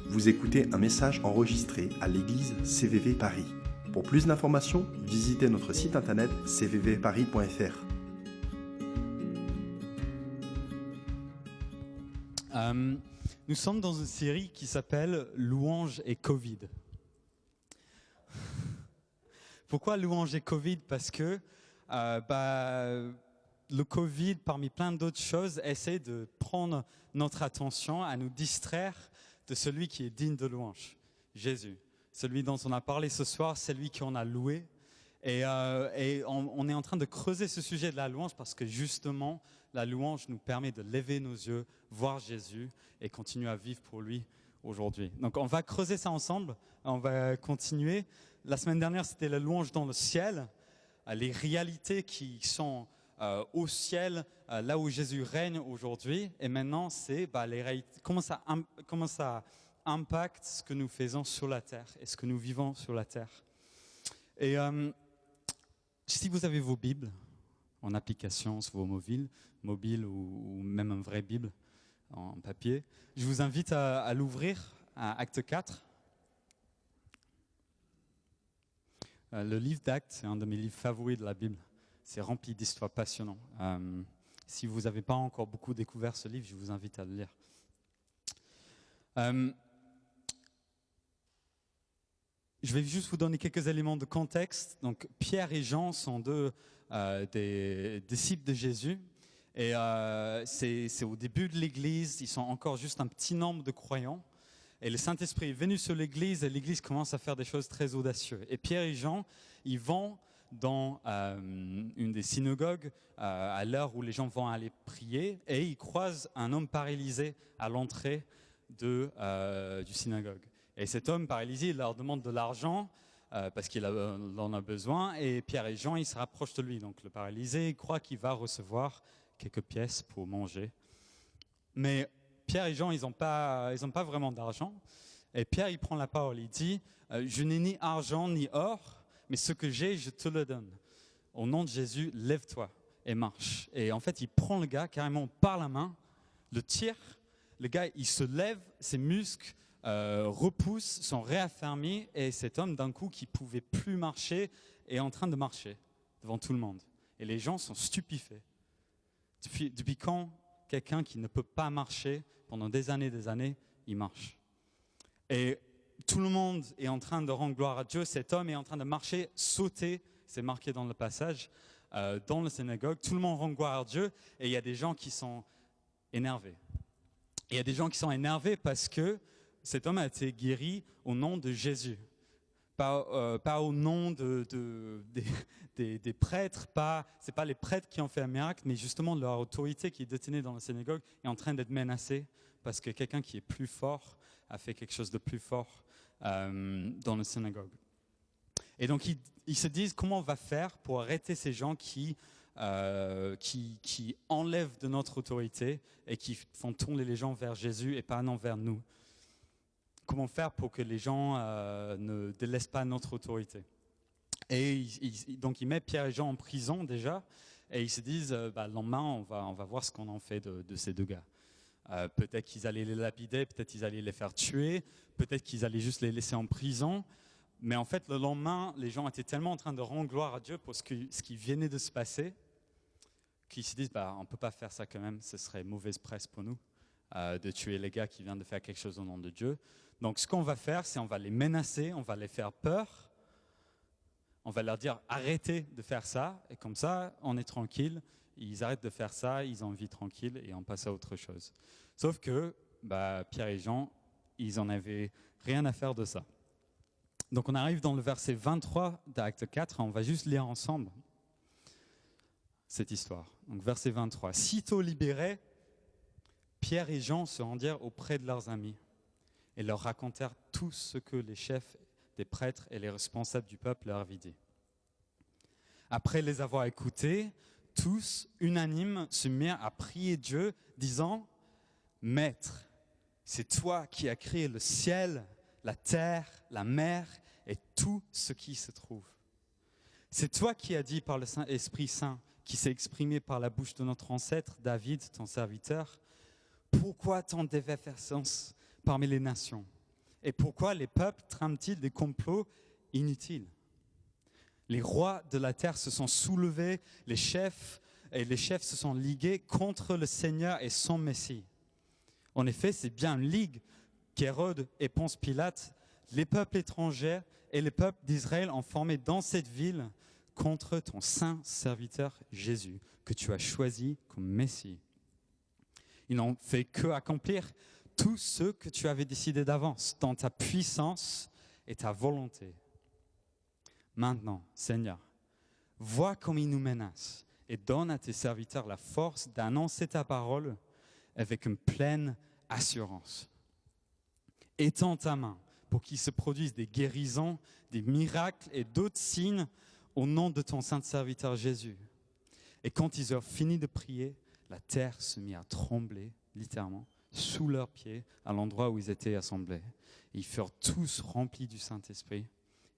Vous écoutez un message enregistré à l'église CVV Paris. Pour plus d'informations, visitez notre site internet cvvparis.fr. Nous sommes dans une série qui s'appelle Louange et Covid. Pourquoi Louange et Covid? Parce que le Covid, parmi plein d'autres choses, essaie de prendre notre attention, à nous distraire de celui qui est digne de louange, Jésus. Celui dont on a parlé ce soir, celui qu'on a loué. Et on est en train de creuser ce sujet de la louange parce que justement, la louange nous permet de lever nos yeux, voir Jésus et continuer à vivre pour lui aujourd'hui. Donc on va creuser ça ensemble, on va continuer. La semaine dernière, c'était la louange dans le ciel, les réalités qui sont au ciel, là où Jésus règne aujourd'hui. Et maintenant, c'est les réalités, comment ça impacte ce que nous faisons sur la terre et ce que nous vivons sur la terre. Et si vous avez vos Bibles en application sur vos mobiles ou même une vraie Bible en papier, je vous invite à l'ouvrir à Acte 4. Le livre d'Actes, c'est un de mes livres favoris de la Bible. C'est rempli d'histoires passionnantes. Si vous n'avez pas encore beaucoup découvert ce livre, je vous invite à le lire. Je vais juste vous donner quelques éléments de contexte. Donc, Pierre et Jean sont des disciples de Jésus. Et c'est au début de l'Église. Ils sont encore juste un petit nombre de croyants. Et le Saint-Esprit est venu sur l'Église et l'Église commence à faire des choses très audacieuses. Et Pierre et Jean, ils vont dans une des synagogues à l'heure où les gens vont aller prier et ils croisent un homme paralysé à l'entrée du synagogue. Et cet homme paralysé, il leur demande de l'argent parce qu'il en a besoin. Et Pierre et Jean, ils se rapprochent de lui. Donc le paralysé, il croit qu'il va recevoir quelques pièces pour manger. Mais Pierre et Jean, ils n'ont pas vraiment d'argent. Et Pierre, il prend la parole. Il dit, je n'ai ni argent ni or, mais ce que j'ai, je te le donne. Au nom de Jésus, lève-toi et marche. Et en fait, il prend le gars carrément par la main, le tire. Le gars, il se lève, ses muscles repoussent, sont réaffermis. Et cet homme, d'un coup, qui ne pouvait plus marcher, est en train de marcher devant tout le monde. Et les gens sont stupéfaits. Depuis quand quelqu'un qui ne peut pas marcher pendant des années, il marche? Et tout le monde est en train de rendre gloire à Dieu. Cet homme est en train de marcher, sauter, c'est marqué dans le passage, dans la synagogue. Tout le monde rend gloire à Dieu et il y a des gens qui sont énervés. Il y a des gens qui sont énervés parce que cet homme a été guéri au nom de Jésus. Pas au nom des prêtres, ce n'est pas les prêtres qui ont fait un miracle, mais justement leur autorité qui est détenue dans la synagogue est en train d'être menacée parce que quelqu'un qui est plus fort a fait quelque chose de plus fort dans la synagogue. Et donc ils se disent comment on va faire pour arrêter ces gens qui enlèvent de notre autorité et qui font tourner les gens vers Jésus et pas non vers nous. Comment faire pour que les gens ne délaissent pas notre autorité? Et donc ils mettent Pierre et Jean en prison déjà et ils se disent le lendemain on va voir ce qu'on en fait de ces deux gars. Peut-être qu'ils allaient les lapider, peut-être qu'ils allaient les faire tuer, peut-être qu'ils allaient juste les laisser en prison. Mais en fait, le lendemain, les gens étaient tellement en train de rendre gloire à Dieu pour ce qui venait de se passer, qu'ils se disent, on ne peut pas faire ça quand même, ce serait mauvaise presse pour nous, de tuer les gars qui viennent de faire quelque chose au nom de Dieu. Donc ce qu'on va faire, c'est on va les menacer, on va les faire peur, on va leur dire, arrêtez de faire ça, et comme ça, on est tranquille. Ils arrêtent de faire ça, ils ont une vie tranquille et on passe à autre chose. Sauf que Pierre et Jean, ils n'en avaient rien à faire de ça. Donc on arrive dans le verset 23 d'Acte 4, on va juste lire ensemble cette histoire. Donc verset 23. Sitôt libérés, Pierre et Jean se rendirent auprès de leurs amis et leur racontèrent tout ce que les chefs des prêtres et les responsables du peuple leur avaient dit. Après les avoir écoutés, tous, unanimes, se mirent à prier Dieu, disant « Maître, c'est toi qui as créé le ciel, la terre, la mer et tout ce qui se trouve. C'est toi qui as dit par le Saint-Esprit Saint, qui s'est exprimé par la bouche de notre ancêtre David, ton serviteur, pourquoi tant d'effervescence parmi les nations? Et pourquoi les peuples trament-ils des complots inutiles? Les rois de la terre se sont soulevés, les chefs se sont ligués contre le Seigneur et son Messie. En effet, c'est bien une ligue qu'Hérode et Ponce Pilate, les peuples étrangers et les peuples d'Israël ont formé dans cette ville contre ton saint serviteur Jésus, que tu as choisi comme Messie. Ils n'ont fait que accomplir tout ce que tu avais décidé d'avance, dans ta puissance et ta volonté. Maintenant, Seigneur, vois comme ils nous menacent et donne à tes serviteurs la force d'annoncer ta parole avec une pleine assurance. Étends ta main pour qu'il se produise des guérisons, des miracles et d'autres signes au nom de ton saint serviteur Jésus. Et quand ils eurent fini de prier, la terre se mit à trembler, littéralement, sous leurs pieds, à l'endroit où ils étaient assemblés. Ils furent tous remplis du Saint-Esprit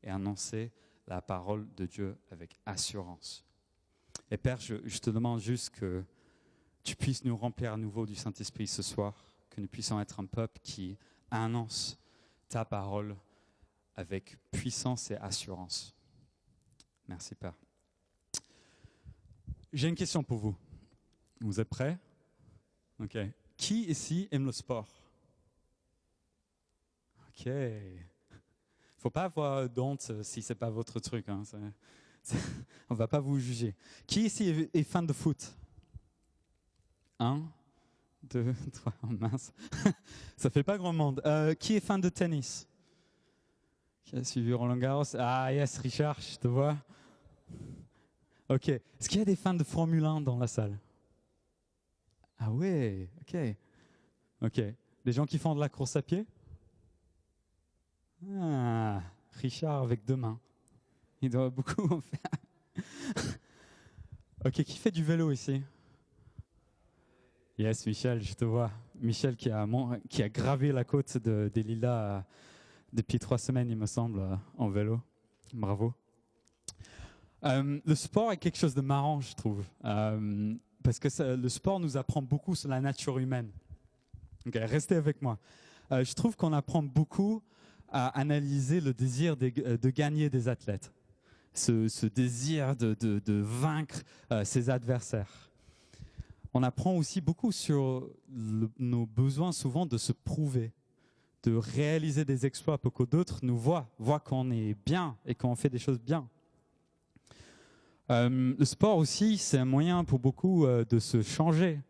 et annonçaient la parole de Dieu avec assurance. Et Père, je te demande juste que tu puisses nous remplir à nouveau du Saint-Esprit ce soir, que nous puissions être un peuple qui annonce ta parole avec puissance et assurance. Merci, Père. J'ai une question pour vous. Vous êtes prêts? Ok. Qui ici aime le sport? Ok. Faut pas avoir d'honte si c'est pas votre truc. Hein. On va pas vous juger. Qui ici est fan de foot? 1, 2, 3, mince. Ça fait pas grand monde. Qui est fan de tennis? Qui a suivi Roland Garros? Ah yes, Richard, je te vois. Ok. Est-ce qu'il y a des fans de Formule 1 dans la salle? Ah ouais, ok. Ok. Des gens qui font de la course à pied? Ah, Richard avec 2 mains. Il doit beaucoup en faire. Ok, qui fait du vélo ici? Yes, Michel, je te vois. Michel qui a gravé la côte des Lilas depuis 3 semaines, il me semble, en vélo. Bravo. Le sport est quelque chose de marrant, je trouve. Parce que le sport nous apprend beaucoup sur la nature humaine. Okay, restez avec moi. Je trouve qu'on apprend beaucoup à analyser le désir de gagner des athlètes. Ce désir de vaincre ses adversaires. On apprend aussi beaucoup sur nos besoins souvent de se prouver, de réaliser des exploits pour que d'autres nous voient qu'on est bien et qu'on fait des choses bien. Le sport aussi, c'est un moyen pour beaucoup de se changer.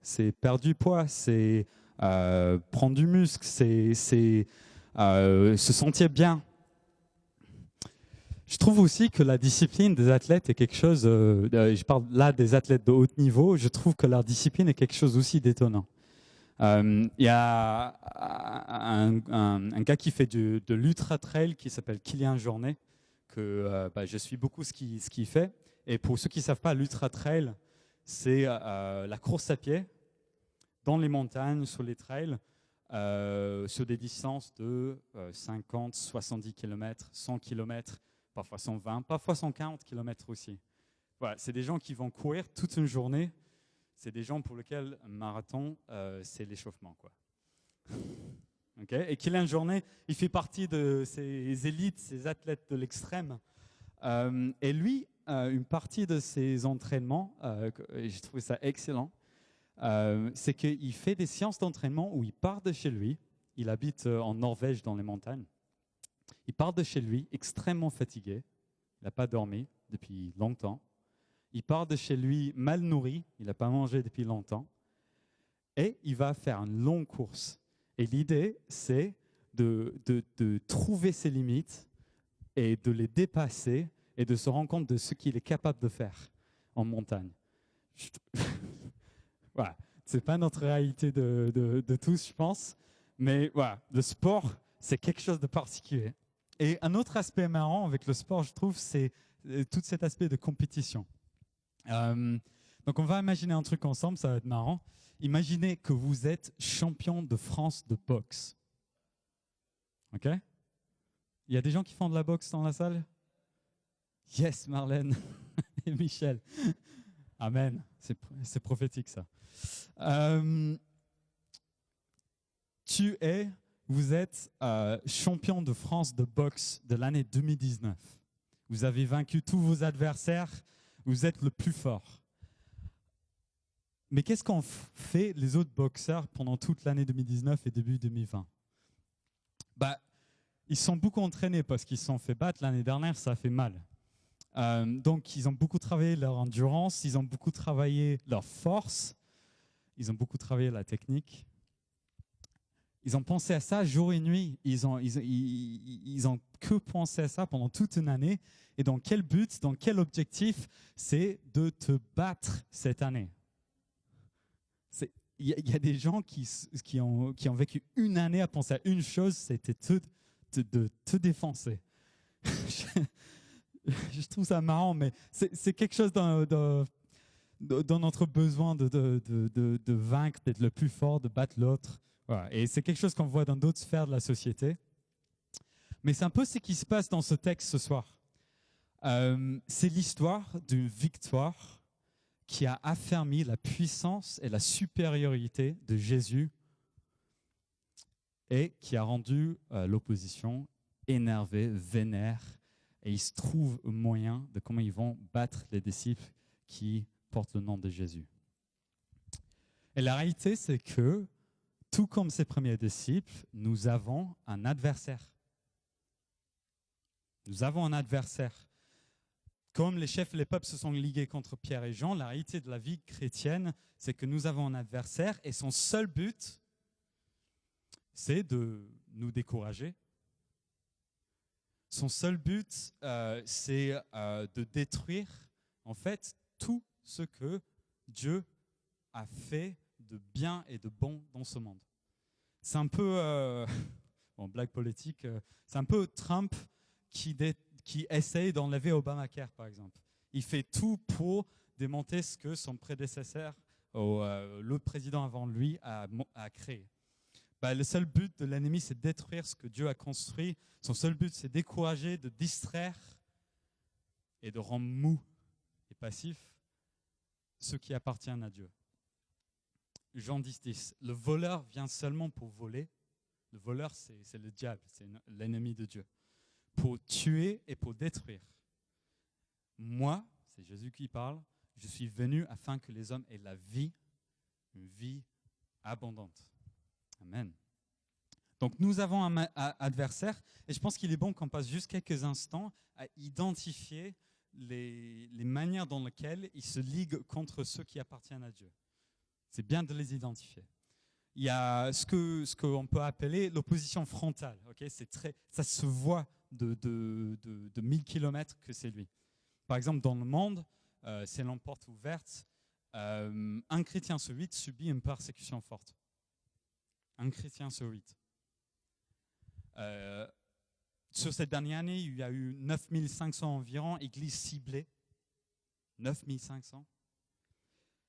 C'est perdre du poids, c'est prendre du muscle, c'est se sentir bien. Je trouve aussi que la discipline des athlètes est quelque chose, je parle là des athlètes de haut niveau, je trouve que leur discipline est quelque chose aussi d'étonnant. Il y a un gars qui fait de l'ultra-trail qui s'appelle Kylian Jornet, que je suis beaucoup ce qu'il fait. Et pour ceux qui ne savent pas, l'ultra-trail, c'est la course à pied dans les montagnes, sur les trails, sur des distances de 50, 70 km, 100 km, parfois 120, parfois 140 km aussi. Voilà, c'est des gens qui vont courir toute une journée. C'est des gens pour lesquels un marathon, c'est l'échauffement, quoi. Okay. Et Kylian Jornet, il fait partie de ces élites, ces athlètes de l'extrême. Et lui, une partie de ses entraînements, et j'ai trouvé ça excellent, c'est qu'il fait des séances d'entraînement où il part de chez lui. Il habite en Norvège, dans les montagnes. Il part de chez lui extrêmement fatigué. Il n'a pas dormi depuis longtemps. Il part de chez lui mal nourri. Il n'a pas mangé depuis longtemps. Et il va faire une longue course. Et l'idée, c'est de trouver ses limites et de les dépasser et de se rendre compte de ce qu'il est capable de faire en montagne. Voilà. Ce n'est pas notre réalité de tous, je pense. Mais voilà, le sport, c'est quelque chose de particulier. Et un autre aspect marrant avec le sport, je trouve, c'est tout cet aspect de compétition. Donc on va imaginer un truc ensemble, ça va être marrant. Imaginez que vous êtes champion de France de boxe. Ok? Il y a des gens qui font de la boxe dans la salle? Yes, Marlène et Michel. Amen. C'est prophétique, ça. Tu es vous êtes champion de France de boxe de l'année 2019. Vous avez vaincu tous vos adversaires, vous êtes le plus fort. Mais qu'est-ce qu'ont fait les autres boxeurs pendant toute l'année 2019 et début 2020 ? Ils sont beaucoup entraînés parce qu'ils se sont fait battre l'année dernière, ça a fait mal. Donc, ils ont beaucoup travaillé leur endurance, ils ont beaucoup travaillé leur force, ils ont beaucoup travaillé la technique. Ils ont pensé à ça jour et nuit. Ils ont que pensé à ça pendant toute une année. Et dans quel but, dans quel objectif ? C'est de te battre cette année. Il y a des gens qui ont vécu une année à penser à une chose, c'était de te défoncer. Je trouve ça marrant, mais c'est quelque chose dans notre besoin de vaincre, d'être le plus fort, de battre l'autre. Voilà. Et c'est quelque chose qu'on voit dans d'autres sphères de la société. Mais c'est un peu ce qui se passe dans ce texte ce soir. C'est l'histoire d'une victoire qui a affermi la puissance et la supériorité de Jésus et qui a rendu l'opposition énervée, vénère. Et il se trouve un moyen de comment ils vont battre les disciples qui portent le nom de Jésus. Et la réalité, c'est que, tout comme ses premiers disciples, nous avons un adversaire. Nous avons un adversaire. Comme les chefs et les peuples se sont ligués contre Pierre et Jean, la réalité de la vie chrétienne, c'est que nous avons un adversaire et son seul but, c'est de nous décourager. Son seul but, c'est de détruire, en fait, tout ce que Dieu a fait de bien et de bon dans ce monde. C'est un peu, blague politique, c'est un peu Trump qui essaye d'enlever Obamacare, par exemple. Il fait tout pour démonter ce que son prédécesseur, l'autre président avant lui, a créé. Le seul but de l'ennemi, c'est de détruire ce que Dieu a construit. Son seul but, c'est de décourager, de distraire et de rendre mou et passif ce qui appartient à Dieu. Jean 10, le voleur vient seulement pour voler. Le voleur, c'est le diable, c'est l'ennemi de Dieu. Pour tuer et pour détruire. Moi, c'est Jésus qui parle, je suis venu afin que les hommes aient la vie, une vie abondante. Amen. Donc nous avons un adversaire et je pense qu'il est bon qu'on passe juste quelques instants à identifier les manières dans lesquelles il se ligue contre ceux qui appartiennent à Dieu. C'est bien de les identifier. Il y a ce qu'on peut appeler l'opposition frontale. Okay? Ça se voit de 1000 kilomètres que c'est lui. Par exemple, dans le monde, c'est la porte ouverte. Un chrétien sur 8 subit une persécution forte. Un chrétien sur 8. Sur cette dernière année, il y a eu 9500 environ églises ciblées. 9500.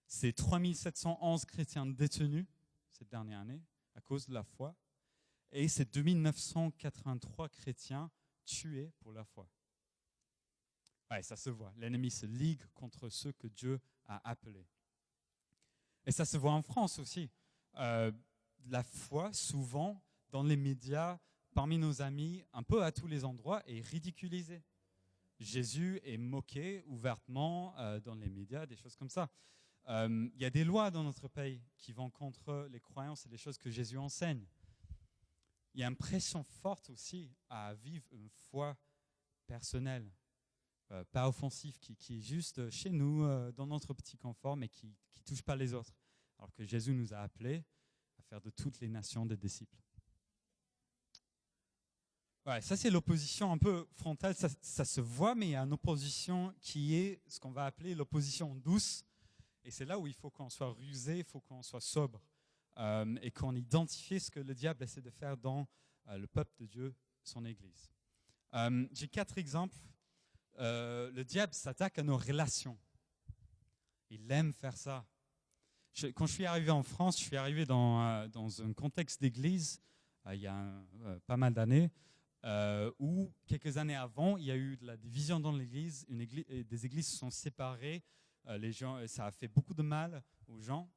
C'est 3711 chrétiens détenus cette dernière année à cause de la foi. Et c'est 2983 chrétiens tués pour la foi. Ouais, ça se voit. L'ennemi se ligue contre ceux que Dieu a appelés. Et ça se voit en France aussi. La foi, souvent, dans les médias, parmi nos amis, un peu à tous les endroits, est ridiculisée. Jésus est moqué ouvertement dans les médias, des choses comme ça. Il y a des lois dans notre pays qui vont contre les croyances et les choses que Jésus enseigne. Il y a une pression forte aussi à vivre une foi personnelle, pas offensive, qui est juste chez nous, dans notre petit confort, mais qui ne touche pas les autres. Alors que Jésus nous a appelés à faire de toutes les nations des disciples. Ouais, ça c'est l'opposition un peu frontale, ça se voit, mais il y a une opposition qui est ce qu'on va appeler l'opposition douce. Et c'est là où il faut qu'on soit rusé, il faut qu'on soit sobre et qu'on identifie ce que le diable essaie de faire dans le peuple de Dieu, son Église. J'ai 4 exemples. Le diable s'attaque à nos relations. Il aime faire ça. Quand je suis arrivé en France, je suis arrivé dans un contexte d'église, il y a pas mal d'années, où quelques années avant, il y a eu de la division dans l'église, des églises se sont séparées, les gens, ça a fait beaucoup de mal aux gens,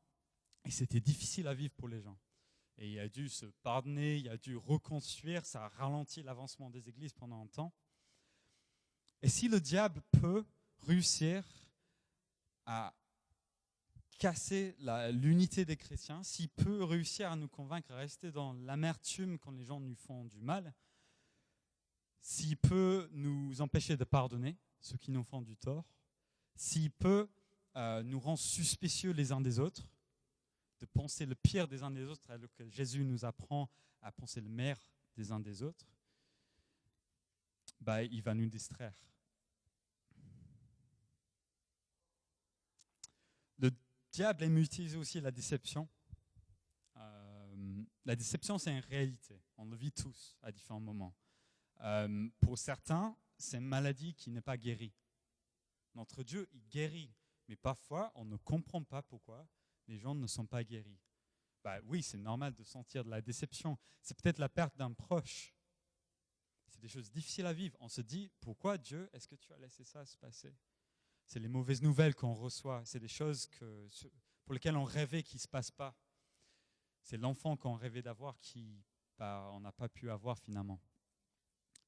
et c'était difficile à vivre pour les gens. Et il a dû se pardonner, il a dû reconstruire, ça a ralenti l'avancement des églises pendant un temps. Et si le diable peut réussir à casser l'unité des chrétiens, s'il peut réussir à nous convaincre à rester dans l'amertume quand les gens nous font du mal, s'il peut nous empêcher de pardonner ceux qui nous font du tort, s'il peut nous rendre suspicieux les uns des autres, de penser le pire des uns des autres, alors que Jésus nous apprend à penser le meilleur des uns des autres, il va nous distraire. Le diable aime utiliser aussi la déception. La déception, c'est une réalité. On le vit tous à différents moments. Pour certains, c'est une maladie qui n'est pas guérie. Notre Dieu, il guérit. Mais parfois, on ne comprend pas pourquoi les gens ne sont pas guéris. Oui, c'est normal de sentir de la déception. C'est peut-être la perte d'un proche. C'est des choses difficiles à vivre. On se dit, pourquoi Dieu, est-ce que tu as laissé ça se passer ? C'est les mauvaises nouvelles qu'on reçoit. C'est des choses pour lesquelles on rêvait qui ne se passent pas. C'est l'enfant qu'on rêvait d'avoir on n'a pas pu avoir finalement.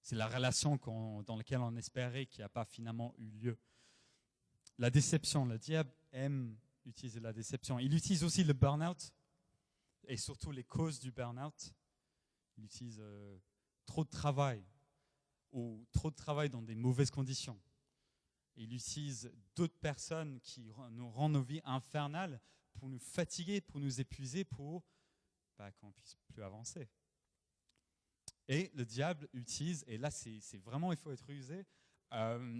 C'est la relation dans laquelle on espérait qui n'a pas finalement eu lieu. La déception, le diable aime utiliser la déception. Il utilise aussi le burn-out et surtout les causes du burn-out. Il utilise trop de travail ou trop de travail dans des mauvaises conditions. Il utilise d'autres personnes qui nous rendent nos vies infernales pour nous fatiguer, pour nous épuiser, pour qu'on ne puisse plus avancer. Et le diable utilise, et là c'est vraiment, il faut être rusé,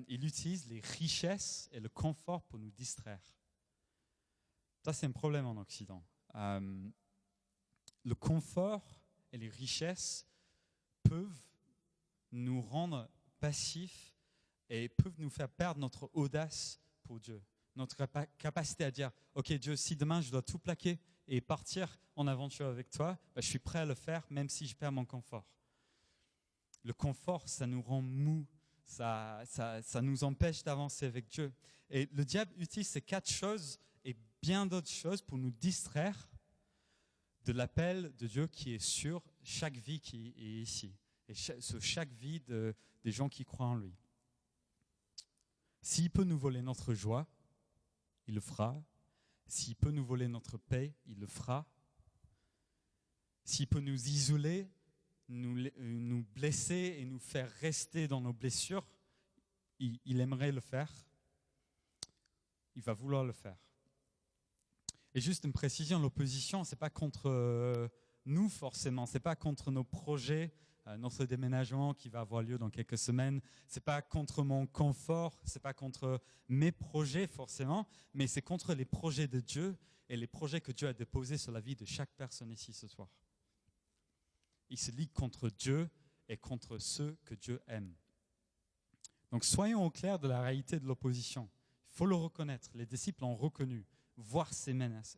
il utilise les richesses et le confort pour nous distraire. Ça, c'est un problème en Occident. Le confort et les richesses peuvent nous rendre passifs et peuvent nous faire perdre notre audace pour Dieu. Notre capacité à dire, ok Dieu, si demain je dois tout plaquer et partir en aventure avec toi, je suis prêt à le faire même si je perds mon confort. Le confort, ça nous rend mou, ça nous empêche d'avancer avec Dieu. Et le diable utilise ces 4 choses et bien d'autres choses pour nous distraire de l'appel de Dieu qui est sur chaque vie qui est ici et sur chaque vie des gens qui croient en lui. S'il peut nous voler notre joie, il le fera. S'il peut nous voler notre paix, il le fera. S'il peut nous isoler, nous blesser et nous faire rester dans nos blessures, il aimerait le faire. Il va vouloir le faire. Et juste une précision, l'opposition, ce n'est pas contre nous forcément, ce n'est pas contre nos projets, notre déménagement qui va avoir lieu dans quelques semaines, ce n'est pas contre mon confort, ce n'est pas contre mes projets forcément, mais c'est contre les projets de Dieu et les projets que Dieu a déposés sur la vie de chaque personne ici ce soir. Il se ligue contre Dieu et contre ceux que Dieu aime. Donc soyons au clair de la réalité de l'opposition. Il faut le reconnaître. Les disciples ont reconnu. Vois ces menaces,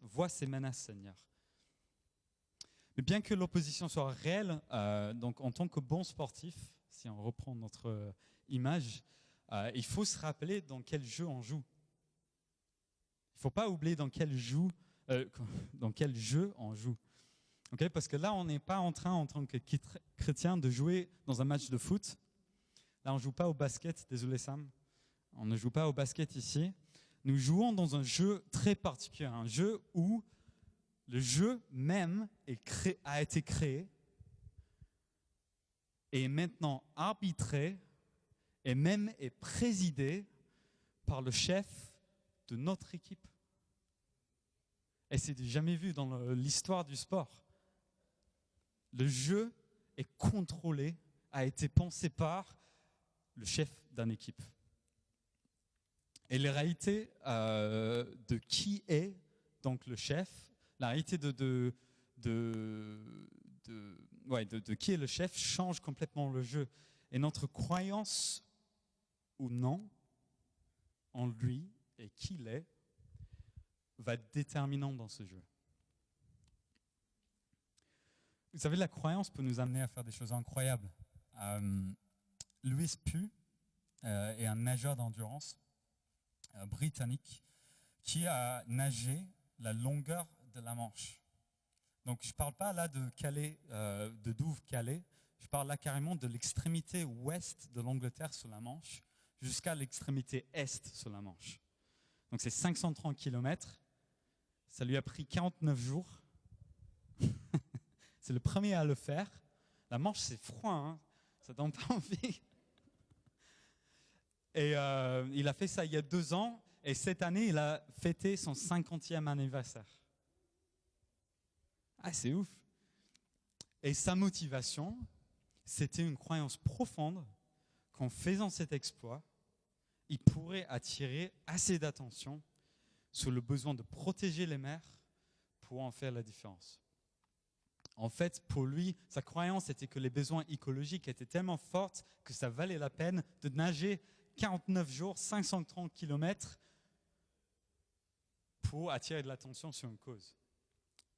Seigneur. Mais bien que l'opposition soit réelle, donc en tant que bon sportif, si on reprend notre image, il faut se rappeler dans quel jeu on joue. Il ne faut pas oublier dans quel jeu on joue. Okay, parce que là, on n'est pas en train, en tant que chrétien, de jouer dans un match de foot. Là, on ne joue pas au basket, désolé Sam, on ne joue pas au basket ici. Nous jouons dans un jeu très particulier, un jeu où le jeu même a été créé et est maintenant arbitré et même est présidé par le chef de notre équipe. Et c'est jamais vu dans l'histoire du sport. Le jeu est contrôlé, a été pensé par le chef d'une équipe. Et la réalité de qui est donc le chef, la réalité de qui est le chef change complètement le jeu. Et notre croyance ou non en lui et qui il est va être déterminant dans ce jeu. Vous savez, la croyance peut nous amener à faire des choses incroyables. Louis Pugh est un nageur d'endurance britannique qui a nagé la longueur de la Manche Donc je ne parle pas là de Calais, de Douve-Calais, je parle là carrément de l'extrémité ouest de l'Angleterre sur la Manche jusqu'à l'extrémité est sur la Manche. Donc c'est 530 km, ça lui a pris 49 jours. C'est le premier à le faire. La Manche c'est froid, hein, ça donne pas envie. Et il a fait ça il y a 2 ans, et cette année il a fêté son 50e anniversaire. Ah, c'est ouf. Et sa motivation, c'était une croyance profonde qu'en faisant cet exploit, il pourrait attirer assez d'attention sur le besoin de protéger les mers pour en faire la différence. En fait, pour lui, sa croyance était que les besoins écologiques étaient tellement forts que ça valait la peine de nager 49 jours, 530 km pour attirer de l'attention sur une cause.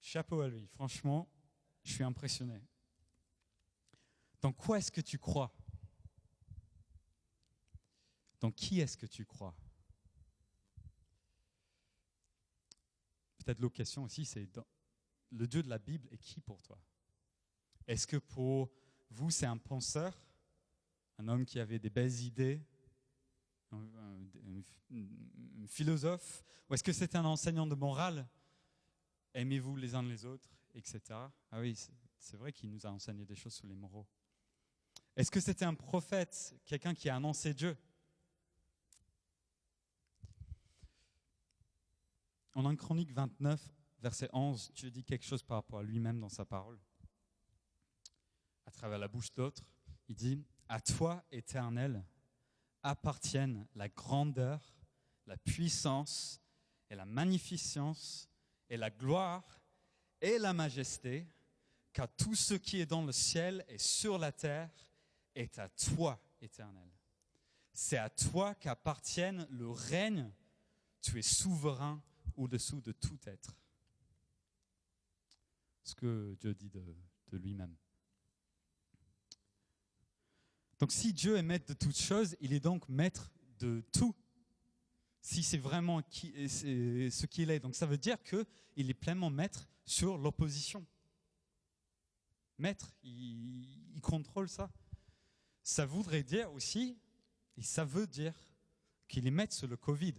Chapeau à lui, franchement, je suis impressionné. Dans quoi est-ce que tu crois ? Dans qui est-ce que tu crois ? Peut-être l'autre question aussi, c'est le Dieu de la Bible est qui pour toi ? Est-ce que pour vous, c'est un penseur, un homme qui avait des belles idées, un philosophe, ou est-ce que c'est un enseignant de morale ? Aimez-vous les uns les autres, etc. Ah oui, c'est vrai qu'il nous a enseigné des choses sur les moraux. Est-ce que c'était un prophète, quelqu'un qui a annoncé Dieu ? En 1 Chronique 29, verset 11, Dieu dit quelque chose par rapport à lui-même dans sa parole. À travers la bouche d'autres, il dit « À toi, Éternel, appartiennent la grandeur, la puissance et la magnificence et la gloire et la majesté, car tout ce qui est dans le ciel et sur la terre est à toi, Éternel. C'est à toi qu'appartiennent le règne, tu es souverain au-dessous de tout être. » Ce que Dieu dit de lui-même. Donc si Dieu est maître de toutes choses, il est donc maître de tout. Si c'est vraiment ce qu'il est. Donc ça veut dire qu'il est pleinement maître sur l'opposition. Maître, il contrôle ça. Ça voudrait dire aussi, et ça veut dire qu'il est maître sur le Covid.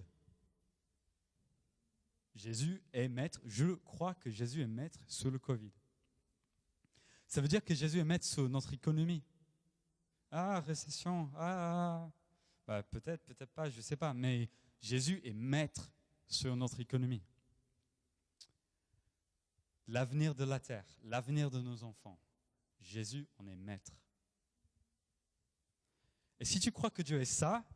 Jésus est maître, je crois que Jésus est maître sur le Covid. Ça veut dire que Jésus est maître sur notre économie. Ah, récession, bah, peut-être pas, je ne sais pas, mais Jésus est maître sur notre économie. L'avenir de la terre, l'avenir de nos enfants, Jésus en est maître. Et si tu crois que Dieu est ça,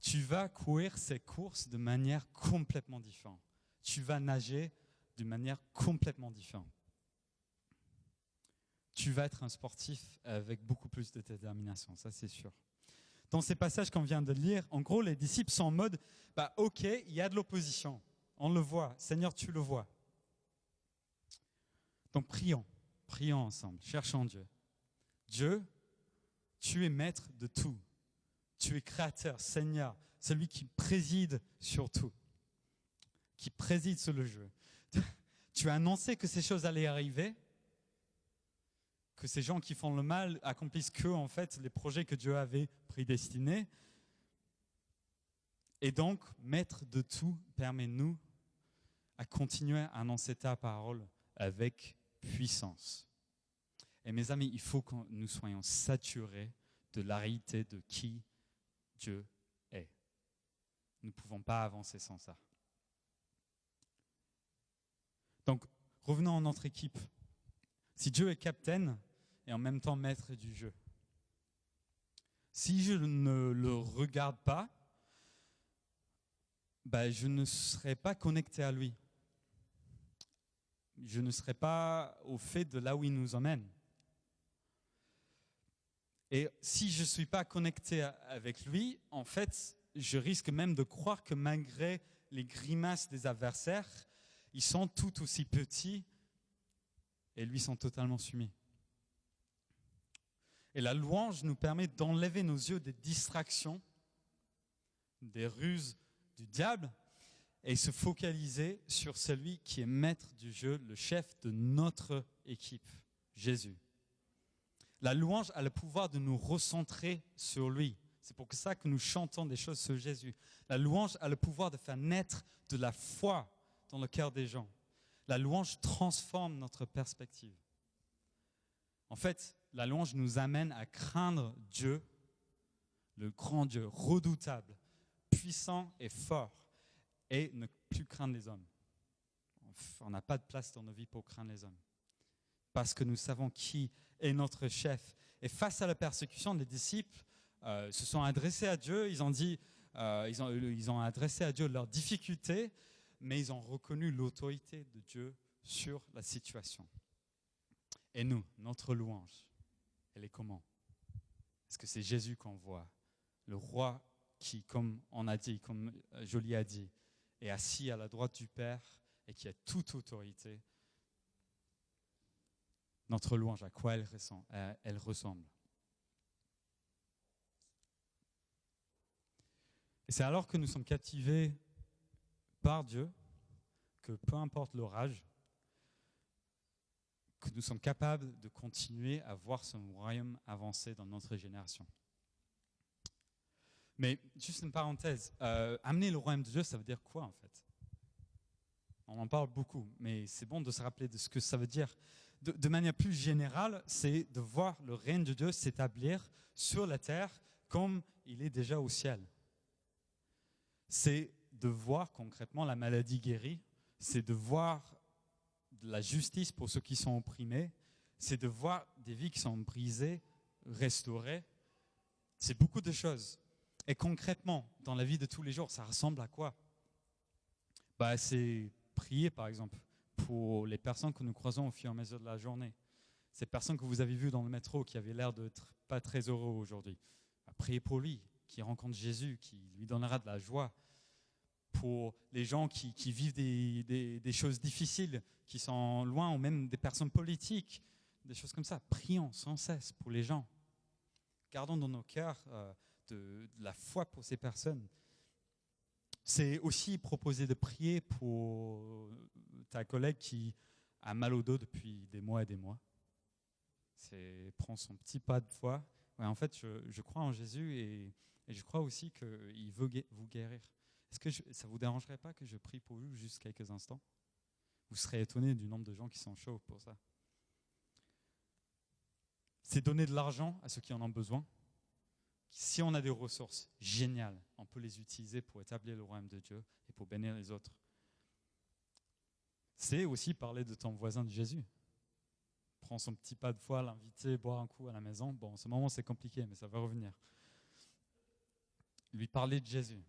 tu vas courir ces courses de manière complètement différente. Tu vas nager d'une manière complètement différente. Tu vas être un sportif avec beaucoup plus de détermination, ça c'est sûr. Dans ces passages qu'on vient de lire, en gros, les disciples sont en mode, ok, il y a de l'opposition, on le voit, Seigneur, tu le vois. Donc prions ensemble, cherchons Dieu. Dieu, tu es maître de tout. Tu es créateur, Seigneur, celui qui préside sur tout, qui préside sur le jeu. Tu as annoncé que ces choses allaient arriver, que ces gens qui font le mal accomplissent en fait, les projets que Dieu avait prédestinés. Et donc, maître de tout, permets-nous à continuer à annoncer ta parole avec puissance. Et mes amis, il faut que nous soyons saturés de la réalité de qui Dieu est. Nous ne pouvons pas avancer sans ça. Donc, revenons à notre équipe. Si Dieu est capitaine et en même temps maître du jeu, si je ne le regarde pas, je ne serai pas connecté à lui. Je ne serai pas au fait de là où il nous emmène. Et si je ne suis pas connecté avec lui, en fait, je risque même de croire que malgré les grimaces des adversaires, ils sont tout aussi petits et lui sont totalement soumis. Et la louange nous permet d'enlever nos yeux des distractions, des ruses du diable, et se focaliser sur celui qui est maître du jeu, le chef de notre équipe, Jésus. La louange a le pouvoir de nous recentrer sur lui. C'est pour ça que nous chantons des choses sur Jésus. La louange a le pouvoir de faire naître de la foi dans le cœur des gens. La louange transforme notre perspective. En fait, la louange nous amène à craindre Dieu, le grand Dieu, redoutable, puissant et fort, et ne plus craindre les hommes. On n'a pas de place dans nos vies pour craindre les hommes. Parce que nous savons qui est notre chef. Et face à la persécution, les disciples se sont adressés à Dieu. Ils ont adressé à Dieu leurs difficultés, mais ils ont reconnu l'autorité de Dieu sur la situation. Et nous, notre louange, elle est comment? Est-ce que c'est Jésus qu'on voit? Le roi qui, comme on a dit, comme Jolie a dit, est assis à la droite du Père et qui a toute autorité. Notre louange, à quoi elle ressemble? Et c'est alors que nous sommes captivés par Dieu, que peu importe l'orage, que nous sommes capables de continuer à voir son royaume avancer dans notre génération. Mais juste une parenthèse, amener le royaume de Dieu, ça veut dire quoi en fait? On en parle beaucoup, mais c'est bon de se rappeler de ce que ça veut dire. De manière plus générale, c'est de voir le règne de Dieu s'établir sur la terre comme il est déjà au ciel. C'est de voir concrètement la maladie guérie, c'est de voir de la justice pour ceux qui sont opprimés, c'est de voir des vies qui sont brisées, restaurées. C'est beaucoup de choses. Et concrètement, dans la vie de tous les jours, ça ressemble à quoi? C'est prier, par exemple, pour les personnes que nous croisons au fur et à mesure de la journée. Ces personnes que vous avez vues dans le métro qui avaient l'air d'être pas très heureux aujourd'hui. Priez pour lui, qui rencontre Jésus, qui lui donnera de la joie. Pour les gens qui vivent des choses difficiles, qui sont loin, ou même des personnes politiques, des choses comme ça. Prions sans cesse pour les gens. Gardons dans nos cœurs de la foi pour ces personnes. C'est aussi proposer de prier pour ta collègue qui a mal au dos depuis des mois et des mois. C'est prendre son petit pas de foi. Ouais, en fait, je crois en Jésus et je crois aussi qu'il veut vous guérir. Est-ce que ça ne vous dérangerait pas que je prie pour vous juste quelques instants? Vous serez étonné du nombre de gens qui sont chauds pour ça. C'est donner de l'argent à ceux qui en ont besoin. Si on a des ressources géniales, on peut les utiliser pour établir le royaume de Dieu et pour bénir les autres. C'est aussi parler de ton voisin de Jésus. Prends son petit pas de foi, l'inviter, boire un coup à la maison. Bon, en ce moment, c'est compliqué, mais ça va revenir. Lui parler de Jésus.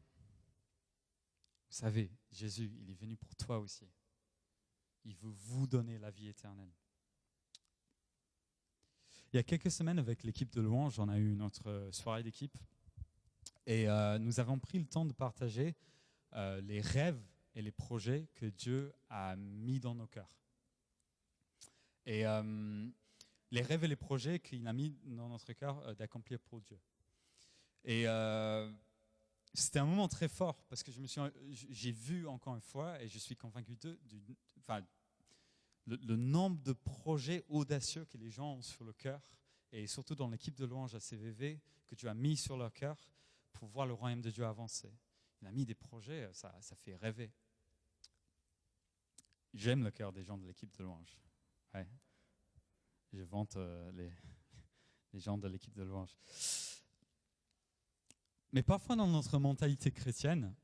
Vous savez, Jésus, il est venu pour toi aussi. Il veut vous donner la vie éternelle. Il y a quelques semaines, avec l'équipe de louange, on a eu notre soirée d'équipe et nous avons pris le temps de partager les rêves et les projets que Dieu a mis dans nos cœurs. Et les rêves et les projets qu'il a mis dans notre cœur d'accomplir pour Dieu. Et c'était un moment très fort parce que j'ai vu encore une fois et je suis convaincu le nombre de projets audacieux que les gens ont sur le cœur et surtout dans l'équipe de louange à CVV que tu as mis sur leur cœur pour voir le royaume de Dieu avancer. Il a mis des projets, ça fait rêver. J'aime le cœur des gens de l'équipe de louange. Ouais. Je vante les gens de l'équipe de louange. Mais parfois dans notre mentalité chrétienne,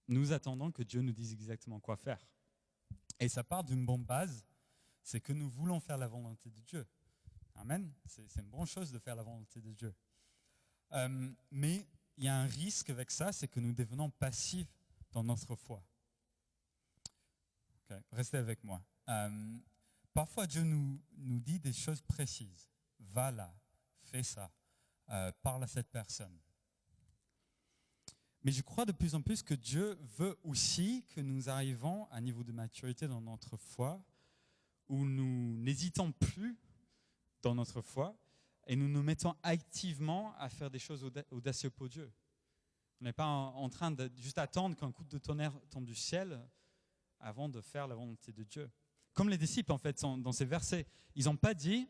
nous attendons que Dieu nous dise exactement quoi faire. Et ça part d'une bonne base, c'est que nous voulons faire la volonté de Dieu. Amen. C'est une bonne chose de faire la volonté de Dieu. Mais il y a un risque avec ça, c'est que nous devenons passifs dans notre foi. Okay, restez avec moi. Parfois Dieu nous dit des choses précises. Va là, fais ça, parle à cette personne. Mais je crois de plus en plus que Dieu veut aussi que nous arrivons à un niveau de maturité dans notre foi où nous n'hésitons plus dans notre foi et nous nous mettons activement à faire des choses audacieuses pour Dieu. On n'est pas en train de juste attendre qu'un coup de tonnerre tombe du ciel avant de faire la volonté de Dieu. Comme les disciples, en fait, dans ces versets, ils n'ont pas dit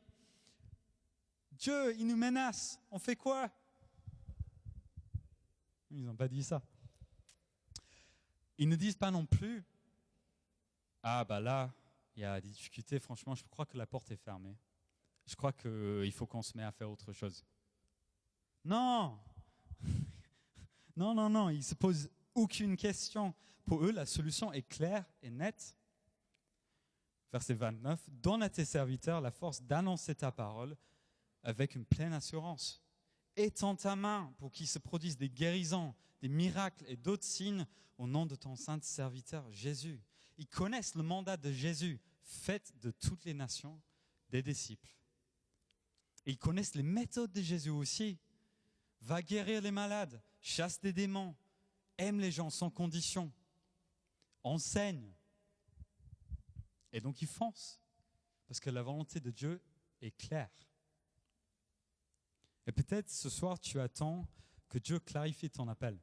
« Dieu, il nous menace, on fait quoi ?» Ils n'ont pas dit ça. Ils ne disent pas non plus « Ah, bah là, il y a des difficultés, franchement, je crois que la porte est fermée. Je crois qu'il faut qu'on se mette à faire autre chose. » Non. Non, ils ne se posent aucune question. Pour eux, la solution est claire et nette. Verset 29, « Donne à tes serviteurs la force d'annoncer ta parole avec une pleine assurance. Étends ta main pour qu'il se produise des guérisons, des miracles et d'autres signes au nom de ton saint serviteur Jésus. » Ils connaissent le mandat de Jésus, fait de toutes les nations des disciples. Et ils connaissent les méthodes de Jésus aussi. Va guérir les malades, chasse des démons, aime les gens sans condition, enseigne. Et donc ils foncent, parce que la volonté de Dieu est claire. Et peut-être ce soir tu attends que Dieu clarifie ton appel.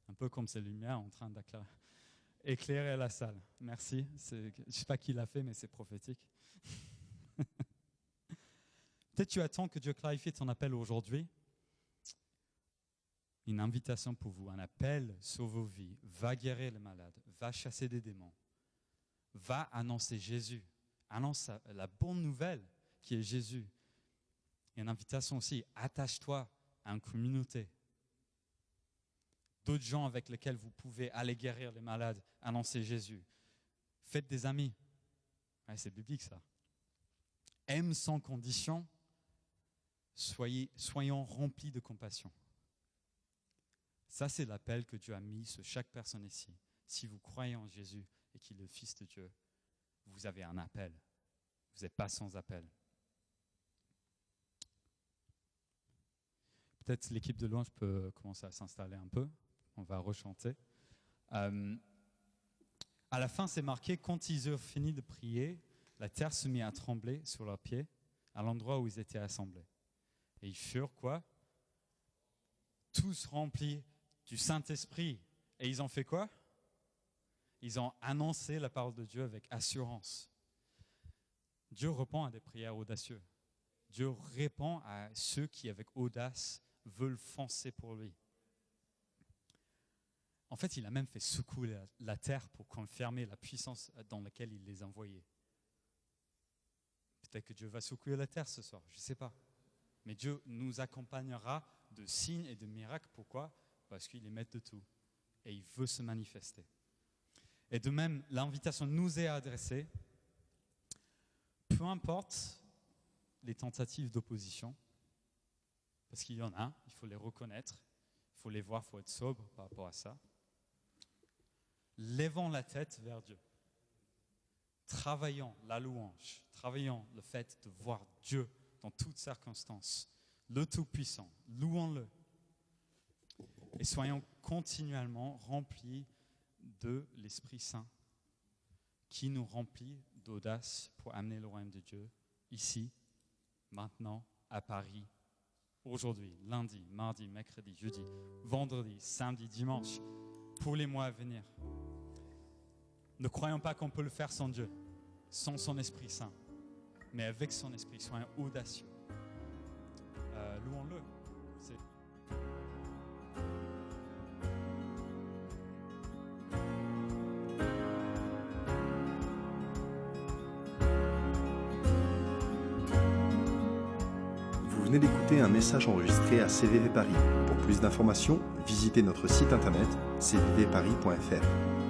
Un peu comme ces lumières en train d'éclairer la salle. Merci, je ne sais pas qui l'a fait, mais c'est prophétique. Peut-être tu attends que Dieu clarifie ton appel aujourd'hui. Une invitation pour vous, un appel sur vos vies. Va guérir les malades, va chasser des démons, va annoncer Jésus, annonce la bonne nouvelle qui est Jésus. Et une invitation aussi, attache-toi à une communauté. D'autres gens avec lesquels vous pouvez aller guérir les malades, annoncer Jésus. Faites des amis. Ouais, c'est biblique ça. Aime sans condition, soyons remplis de compassion. Ça, c'est l'appel que Dieu a mis sur chaque personne ici. Si vous croyez en Jésus et qu'il est le Fils de Dieu, vous avez un appel. Vous n'êtes pas sans appel. Peut-être l'équipe de louange peut commencer à s'installer un peu. On va rechanter. À la fin, c'est marqué, quand ils eurent fini de prier, la terre se mit à trembler sur leurs pieds à l'endroit où ils étaient assemblés. Et ils furent quoi? Tous remplis du Saint-Esprit. Et ils ont fait quoi? Ils ont annoncé la parole de Dieu avec assurance. Dieu répond à des prières audacieuses. Dieu répond à ceux qui, avec audace, veulent foncer pour lui. En fait, il a même fait secouer la terre pour confirmer la puissance dans laquelle il les a envoyés. Peut-être que Dieu va secouer la terre ce soir, je ne sais pas. Mais Dieu nous accompagnera de signes et de miracles. Pourquoi? Parce qu'il est maître de tout. Et il veut se manifester. Et de même, l'invitation nous est adressée. Peu importe les tentatives d'opposition, parce qu'il y en a, il faut les reconnaître, il faut les voir, il faut être sobre par rapport à ça. Levons la tête vers Dieu. Travaillons la louange, travaillons le fait de voir Dieu dans toutes circonstances, le Tout-Puissant, louons-le. Et soyons continuellement remplis de l'Esprit Saint, qui nous remplit d'audace pour amener le royaume de Dieu, ici, maintenant, à Paris, aujourd'hui, lundi, mardi, mercredi, jeudi, vendredi, samedi, dimanche, pour les mois à venir. Ne croyons pas qu'on peut le faire sans Dieu, sans son Esprit Saint, mais avec son Esprit, soyons audacieux. Louons-le. Vous venez d'écouter un message enregistré à CVV Paris. Pour plus d'informations, visitez notre site internet cvvparis.fr.